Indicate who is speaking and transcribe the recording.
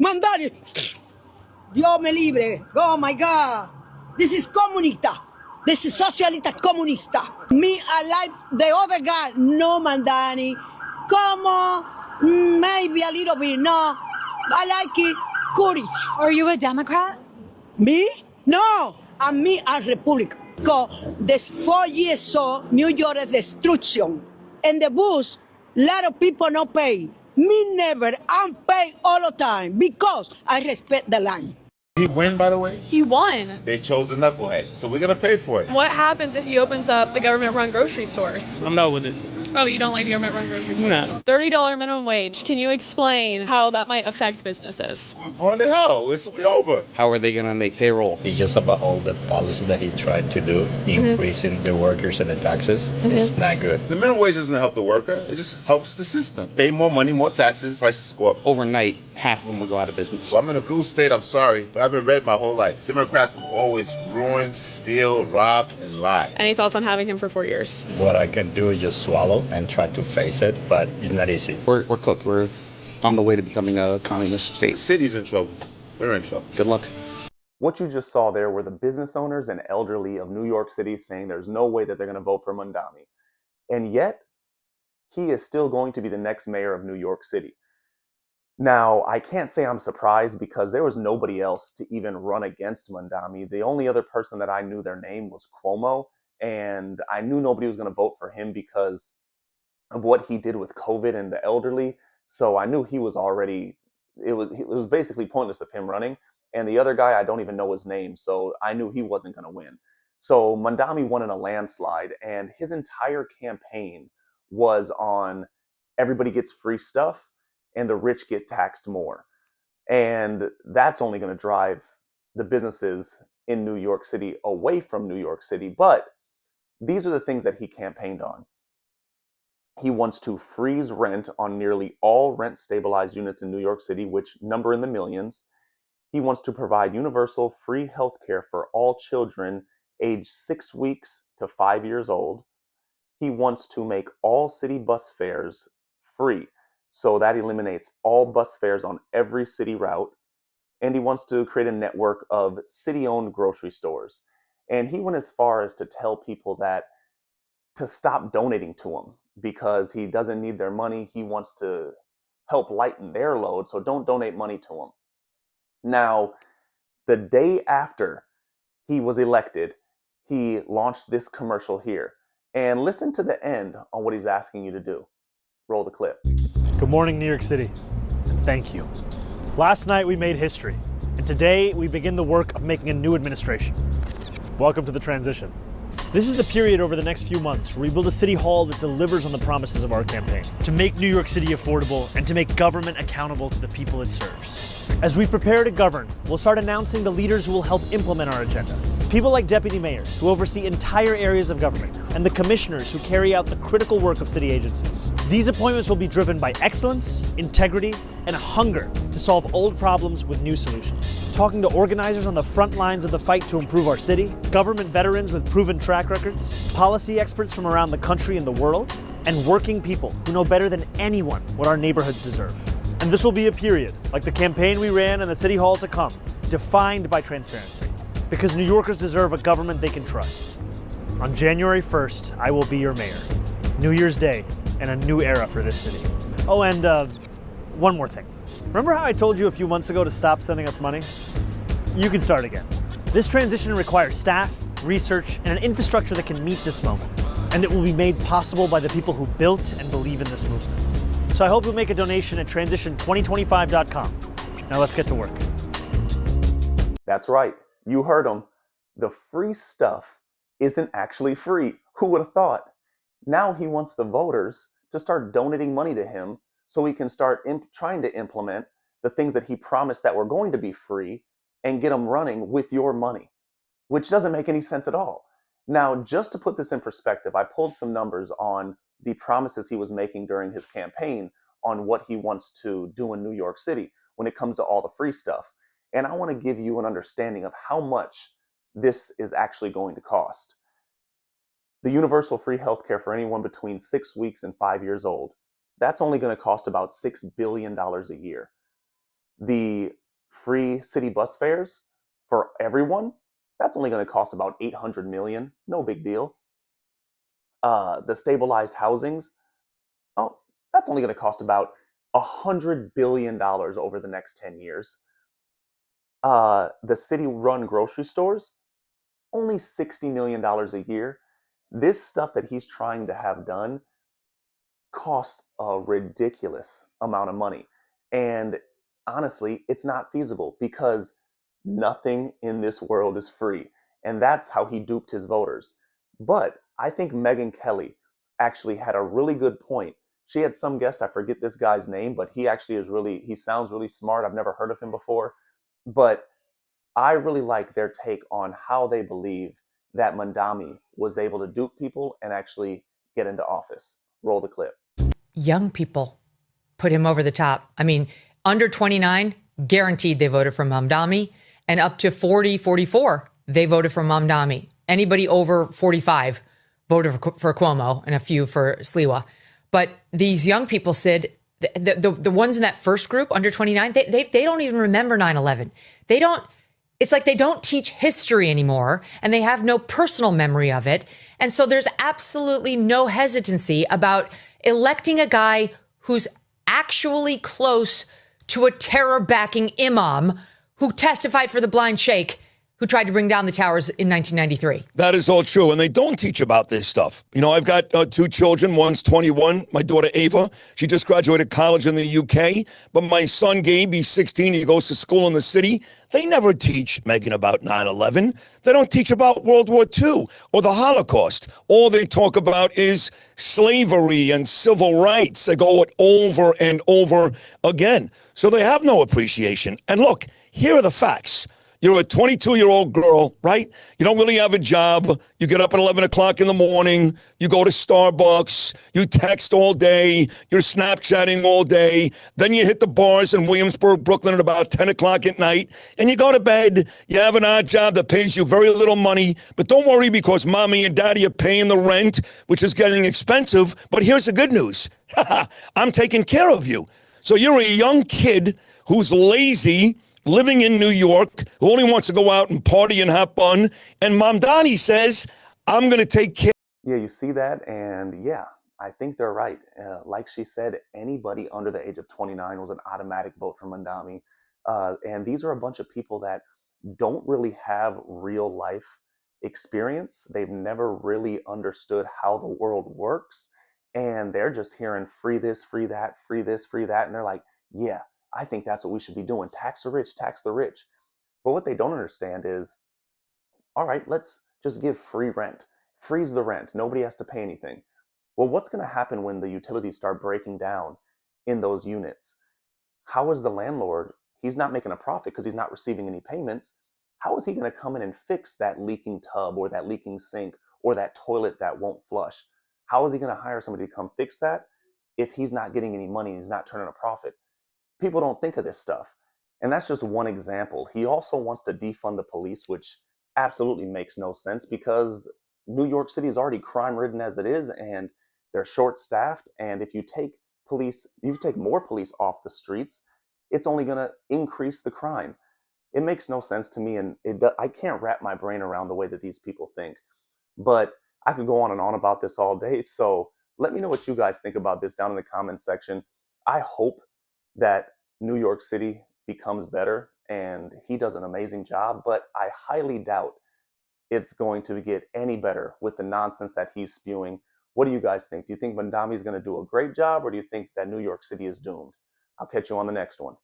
Speaker 1: Mamdani, Dios me libre. Oh my God. This is comunista. This is socialista comunista. Me, I like the other guy. No, Mamdani. Como, maybe a little bit. No, I like it. Courage.
Speaker 2: Are you a Democrat?
Speaker 1: Me? No, a Republican. Because this 4 years so New York is destruction. And the bus, lot of people no pay. Me never, I'm pay all the time because I respect the line.
Speaker 3: He win, by the way?
Speaker 4: He won.
Speaker 3: They chose the knucklehead, so we're gonna pay for it.
Speaker 4: What happens if he opens up the government-run grocery stores?
Speaker 5: I'm not with it.
Speaker 4: Oh, you don't like the government-run grocery stores?
Speaker 5: No.
Speaker 4: $30 minimum wage. Can you explain how that might affect businesses?
Speaker 3: On the hell, it's over.
Speaker 5: How are they gonna make payroll?
Speaker 6: It's just about all the policy that he tried to do, increasing the workers and the taxes. It's not good.
Speaker 3: The minimum wage doesn't help the worker, it just helps the system. Pay more money, more taxes, prices go up.
Speaker 5: Overnight, half of them will go out of business.
Speaker 3: Well, I'm in a blue state, I'm sorry, but I've been red my whole life. Democrats have always ruined, steal, rob, and lie.
Speaker 4: Any thoughts on having him for 4 years?
Speaker 6: What I can do is just swallow and try to face it, but it's not easy.
Speaker 5: We're cooked. We're on the way to becoming a communist
Speaker 3: The
Speaker 5: state.
Speaker 3: city's in trouble. We're in trouble.
Speaker 5: Good luck.
Speaker 7: What you just saw there were the business owners and elderly of New York City saying there's no way that they're going to vote for Mamdani. And yet, he is still going to be the next mayor of New York City. Now, I can't say I'm surprised because there was nobody else to even run against Mamdani. The only other person that I knew their name was Cuomo, and I knew nobody was going to vote for him because of what he did with COVID and the elderly. So I knew he was already, it was basically pointless of him running. And the other guy, I don't even know his name, so I knew he wasn't going to win. So Mamdani won in a landslide, and his entire campaign was on everybody gets free stuff and the rich get taxed more. And that's only going to drive the businesses in New York City away from New York City. But these are the things that he campaigned on. He wants to freeze rent on nearly all rent-stabilized units in New York City, which number in the millions. He wants to provide universal free health care for all children aged 6 weeks to 5 years old. He wants to make all city bus fares free, so that eliminates all bus fares on every city route. And he wants to create a network of city-owned grocery stores. And he went as far as to tell people that to stop donating to him because he doesn't need their money. He wants to help lighten their load, so don't donate money to him. Now, the day after he was elected, he launched this commercial here. And listen to the end on what he's asking you to do. Roll the clip.
Speaker 8: Good morning, New York City. Thank you. Last night we made history, and today we begin the work of making a new administration. Welcome to the transition. This is the period over the next few months where we build a city hall that delivers on the promises of our campaign, to make New York City affordable and to make government accountable to the people it serves. As we prepare to govern, we'll start announcing the leaders who will help implement our agenda. People like deputy mayors who oversee entire areas of government and the commissioners who carry out the critical work of city agencies. These appointments will be driven by excellence, integrity, and a hunger to solve old problems with new solutions. Talking to organizers on the front lines of the fight to improve our city, government veterans with proven track records, policy experts from around the country and the world, and working people who know better than anyone what our neighborhoods deserve. And this will be a period, like the campaign we ran and the city hall to come, defined by transparency. Because New Yorkers deserve a government they can trust. On January 1st, I will be your mayor. New Year's Day and a new era for this city. Oh, and one more thing. Remember how I told you a few months ago to stop sending us money? You can start again. This transition requires staff, research, and an infrastructure that can meet this moment. And it will be made possible by the people who built and believe in this movement. So I hope you'll make a donation at transition2025.com. Now let's get to work.
Speaker 7: That's right. You heard him. The free stuff isn't actually free. Who would have thought? Now he wants the voters to start donating money to him so he can start trying to implement the things that he promised that were going to be free and get them running with your money, which doesn't make any sense at all. Now, just to put this in perspective, I pulled some numbers on the promises he was making during his campaign on what he wants to do in New York City when it comes to all the free stuff. And I want to give you an understanding of how much this is actually going to cost. The universal free healthcare for anyone between 6 weeks and 5 years old, that's only going to cost about $6 billion a year. The free city bus fares for everyone, that's only going to cost about 800 million. No big deal. The stabilized housings, oh, that's only going to cost about $100 billion over the next 10 years. The city-run grocery stores, only $60 million a year. This stuff that he's trying to have done costs a ridiculous amount of money. And honestly, it's not feasible because nothing in this world is free. And that's how he duped his voters. But I think Megyn Kelly actually had a really good point. She had some guest, I forget this guy's name, but he sounds really smart. I've never heard of him before. But I really like their take on how they believe that Mamdani was able to dupe people and actually get into office. Roll the clip.
Speaker 2: Young people put him over the top. I mean, under 29, guaranteed they voted for Mamdani, and up to 40, 44, they voted for Mamdani. Anybody over 45 voted for Cuomo and a few for Sliwa. But these young people said, the ones in that first group, under 29, they don't even remember 9/11. It's like they don't teach history anymore, and they have no personal memory of it. And so there's absolutely no hesitancy about electing a guy who's actually close to a terror-backing imam who testified for the blind sheikh who tried to bring down the towers in 1993.
Speaker 9: That is all true. And they don't teach about this stuff. You know, I've got two children. One's 21. My daughter, Ava, she just graduated college in the UK. But my son, Gabe, he's 16. He goes to school in the city. They never teach Megyn about 9/11. They don't teach about World War II or the Holocaust. All they talk about is slavery and civil rights. They go it over and over again. So they have no appreciation. And look, here are the facts. You're a 22-year-old girl, right? You don't really have a job. You get up at 11 o'clock in the morning. You go to Starbucks. You text all day. You're Snapchatting all day. Then you hit the bars in Williamsburg, Brooklyn at about 10 o'clock at night. And you go to bed. You have an odd job that pays you very little money. But don't worry because mommy and daddy are paying the rent, which is getting expensive. But here's the good news. I'm taking care of you. So you're a young kid who's lazy, living in New York, who only wants to go out and party and have fun. And Mamdani says, I'm going to take care.
Speaker 7: Yeah, you see that? And yeah, I think they're right. Like she said, anybody under the age of 29 was an automatic vote for Mamdani. And these are a bunch of people that don't really have real life experience. They've never really understood how the world works. And they're just hearing free this, free that, free this, free that. And they're like, yeah, I think that's what we should be doing. Tax the rich, tax the rich. But what they don't understand is, all right, let's just give free rent. Freeze the rent. Nobody has to pay anything. Well, what's going to happen when the utilities start breaking down in those units? How is the landlord? He's not making a profit because he's not receiving any payments. How is he going to come in and fix that leaking tub or that leaking sink or that toilet that won't flush? How is he going to hire somebody to come fix that if he's not getting any money and he's not turning a profit? People don't think of this stuff. And that's just one example. He also wants to defund the police, which absolutely makes no sense because New York City is already crime-ridden as it is, and they're short-staffed. And if you take more police off the streets, it's only going to increase the crime. It makes no sense to me, and I can't wrap my brain around the way that these people think. But I could go on and on about this all day. So let me know what you guys think about this down in the comments section. I hope that New York City becomes better and he does an amazing job, but I highly doubt it's going to get any better with the nonsense that he's spewing. What do you guys think? Do you think Mamdani is going to do a great job, or do you think that New York City is doomed? I'll catch you on the next one.